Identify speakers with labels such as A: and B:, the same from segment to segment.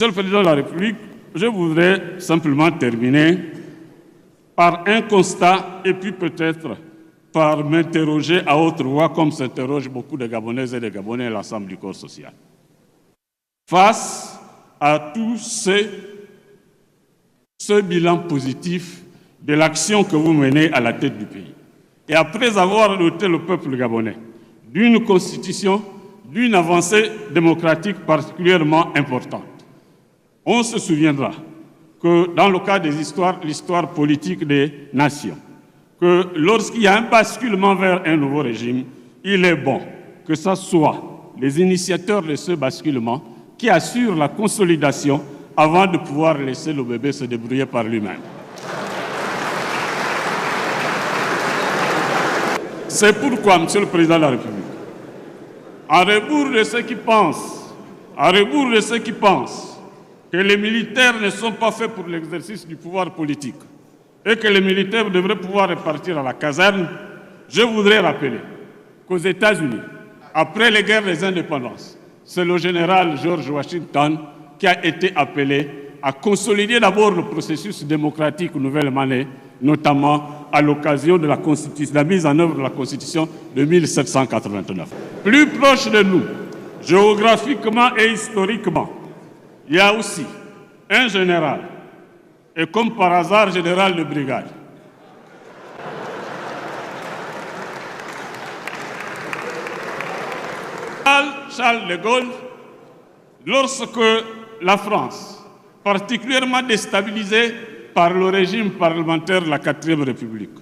A: Monsieur le Président de la République, je voudrais simplement terminer par un constat et puis peut-être par m'interroger à haute voix comme s'interrogent beaucoup de Gabonaises et de Gabonais et l'ensemble du corps social. Face à tout ce bilan positif de l'action que vous menez à la tête du pays, et après avoir doté le peuple gabonais d'une constitution, d'une avancée démocratique particulièrement importante, on se souviendra que dans le cas des l'histoire politique des nations, que lorsqu'il y a un basculement vers un nouveau régime, il est bon que ce soit les initiateurs de ce basculement qui assurent la consolidation avant de pouvoir laisser le bébé se débrouiller par lui-même. C'est pourquoi, Monsieur le Président de la République, à rebours de ceux qui pensent que les militaires ne sont pas faits pour l'exercice du pouvoir politique et que les militaires devraient pouvoir repartir à la caserne, je voudrais rappeler qu'aux États-Unis, après les guerres des indépendances, c'est le général George Washington qui a été appelé à consolider d'abord le processus démocratique nouvellement né, notamment à l'occasion de la mise en œuvre de la Constitution de 1789. Plus proche de nous, géographiquement et historiquement, il y a aussi un général, et comme par hasard, général de brigade. Charles de Gaulle, lorsque la France, particulièrement déstabilisée par le régime parlementaire de la 4e République,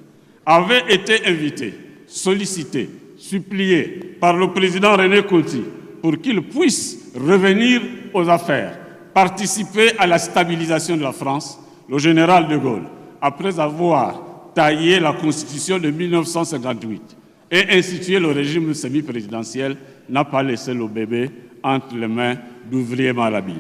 A: avait été invitée, sollicitée, suppliée par le président René Coty pour qu'il puisse revenir aux affaires, participer à la stabilisation de la France, le général de Gaulle, après avoir taillé la Constitution de 1958 et institué le régime semi-présidentiel, n'a pas laissé le bébé entre les mains d'ouvriers malhabiles.